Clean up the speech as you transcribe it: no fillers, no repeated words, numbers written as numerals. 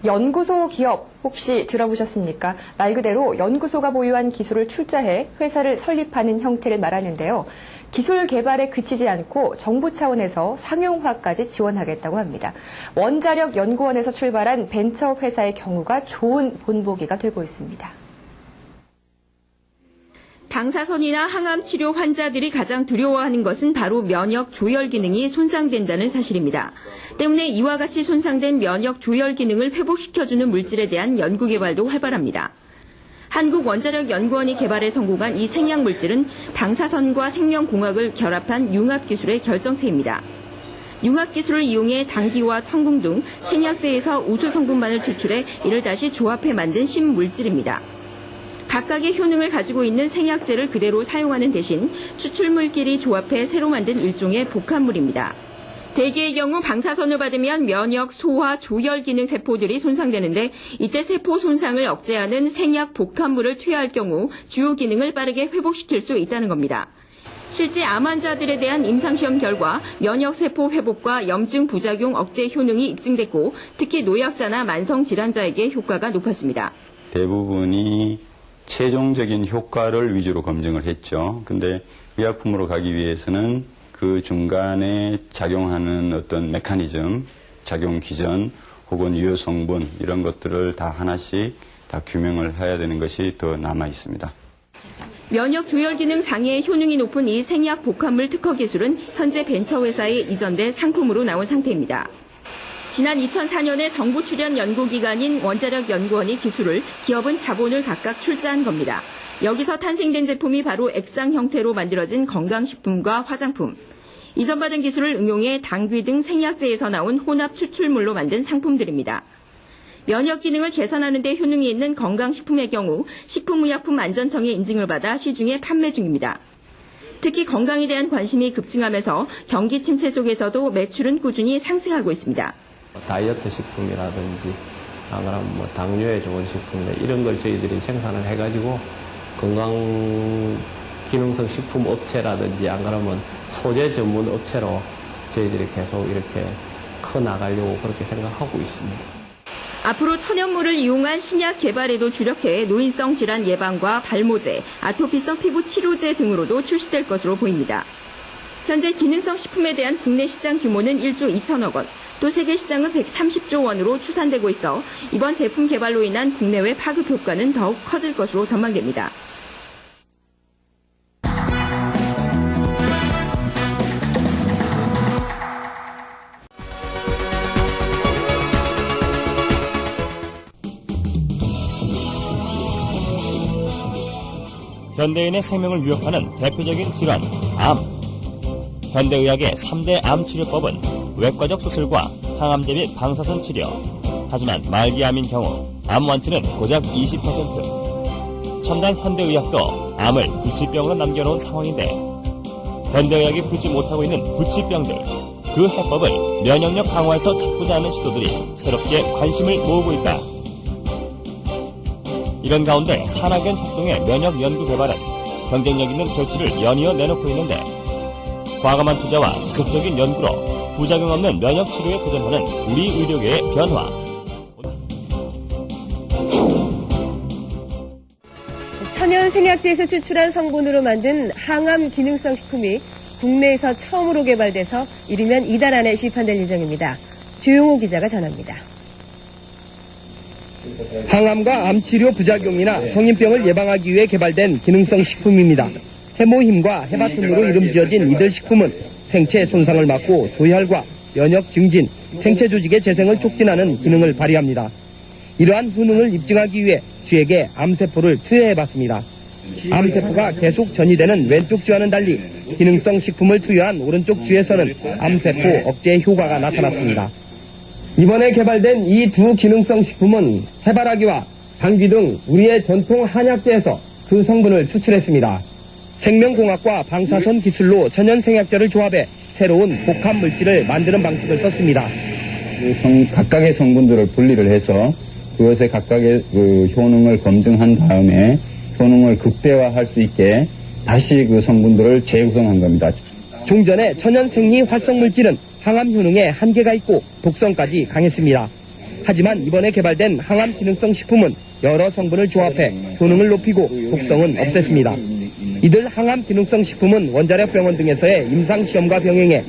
연구소 기업 혹시 들어보셨습니까? 말 그대로 연구소가 보유한 기술을 출자해 회사를 설립하는 형태를 말하는데요. 기술 개발에 그치지 않고 정부 차원에서 상용화까지 지원하겠다고 합니다. 원자력 연구원에서 출발한 벤처 회사의 경우가 좋은 본보기가 되고 있습니다. 방사선이나 항암 치료 환자들이 가장 두려워하는 것은 바로 면역 조절 기능이 손상된다는 사실입니다. 때문에 이와 같이 손상된 면역 조절 기능을 회복시켜주는 물질에 대한 연구 개발도 활발합니다. 한국원자력연구원이 개발에 성공한 이 생약 물질은 방사선과 생명공학을 결합한 융합 기술의 결정체입니다. 융합 기술을 이용해 당귀와 청궁 등 생약제에서 우수 성분만을 추출해 이를 다시 조합해 만든 신물질입니다. 각각의 효능을 가지고 있는 생약제를 그대로 사용하는 대신 추출물끼리 조합해 새로 만든 일종의 복합물입니다. 대개의 경우 방사선을 받으면 면역, 소화, 조혈 기능 세포들이 손상되는데 이때 세포 손상을 억제하는 생약 복합물을 투여할 경우 주요 기능을 빠르게 회복시킬 수 있다는 겁니다. 실제 암 환자들에 대한 임상시험 결과 면역세포 회복과 염증 부작용 억제 효능이 입증됐고 특히 노약자나 만성질환자에게 효과가 높았습니다. 대부분이 최종적인 효과를 위주로 검증을 했죠. 근데 의약품으로 가기 위해서는 그 중간에 작용하는 어떤 메커니즘, 작용 기전, 혹은 유효 성분 이런 것들을 다 하나씩 다 규명을 해야 되는 것이 더 남아 있습니다. 면역 조절 기능 장애의 효능이 높은 이 생약 복합물 특허 기술은 현재 벤처회사에 이전돼 상품으로 나온 상태입니다. 지난 2004년에 정부 출연 연구기관인 원자력연구원이 기술을, 기업은 자본을 각각 출자한 겁니다. 여기서 탄생된 제품이 바로 액상 형태로 만들어진 건강식품과 화장품. 이전받은 기술을 응용해 당귀 등 생약제에서 나온 혼합 추출물로 만든 상품들입니다. 면역 기능을 개선하는 데 효능이 있는 건강식품의 경우 식품의약품안전청의 인증을 받아 시중에 판매 중입니다. 특히 건강에 대한 관심이 급증하면서 경기 침체 속에서도 매출은 꾸준히 상승하고 있습니다. 다이어트 식품이라든지 안 그러면 뭐 당뇨에 좋은 식품이나 이런 걸 저희들이 생산을 해가지고 건강 기능성 식품 업체라든지 안 그러면 소재 전문 업체로 저희들이 계속 이렇게 커 나가려고 그렇게 생각하고 있습니다. 앞으로 천연물을 이용한 신약 개발에도 주력해 노인성 질환 예방과 발모제, 아토피성 피부 치료제 등으로도 출시될 것으로 보입니다. 현재 기능성 식품에 대한 국내 시장 규모는 1조 2천억 원, 또 세계 시장은 130조 원으로 추산되고 있어 이번 제품 개발로 인한 국내외 파급 효과는 더욱 커질 것으로 전망됩니다. 현대인의 생명을 위협하는 대표적인 질환, 암. 현대의학의 3대 암 치료법은 외과적 수술과 항암제 및 방사선 치료. 하지만 말기암인 경우 암 완치는 고작 20%. 첨단 현대의학도 암을 불치병으로 남겨놓은 상황인데 현대의학이 풀지 못하고 있는 불치병들, 그 해법을 면역력 강화에서 찾고자 하는 시도들이 새롭게 관심을 모으고 있다. 이런 가운데 산학연 협동의 면역 연구 개발은 경쟁력 있는 결실을 연이어 내놓고 있는데 과감한 투자와 지속적인 연구로 부작용 없는 면역 치료에 도전하는 우리 의료계의 변화. 천연 생약제에서 추출한 성분으로 만든 항암 기능성 식품이 국내에서 처음으로 개발돼서 이르면 이달 안에 시판될 예정입니다. 조용호 기자가 전합니다. 항암과 암치료 부작용이나 성인병을 예방하기 위해 개발된 기능성 식품입니다. 해모힘과 해바톤으로 이름 지어진 이들 식품은 생체 손상을 막고 조혈과 면역 증진, 생체 조직의 재생을 촉진하는 기능을 발휘합니다. 이러한 효능을 입증하기 위해 쥐에게 암세포를 투여해봤습니다. 암세포가 계속 전이되는 왼쪽 쥐와는 달리 기능성 식품을 투여한 오른쪽 쥐에서는 암세포 억제 효과가 나타났습니다. 이번에 개발된 이 두 기능성 식품은 해바라기와 당귀 등 우리의 전통 한약재에서 그 성분을 추출했습니다. 생명공학과 방사선 기술로 천연생약제를 조합해 새로운 복합 물질을 만드는 방식을 썼습니다. 각각의 성분들을 분리를 해서 그것의 각각의 효능을 검증한 다음에 효능을 극대화할 수 있게 다시 그 성분들을 재구성한 겁니다. 종전의 천연생리 활성물질은 항암 효능에 한계가 있고 독성까지 강했습니다. 하지만 이번에 개발된 항암 기능성 식품은 여러 성분을 조합해 효능을 높이고 독성은 없앴습니다. 이들 항암 기능성 식품은 원자력 병원 등에서의 임상 시험과 병행해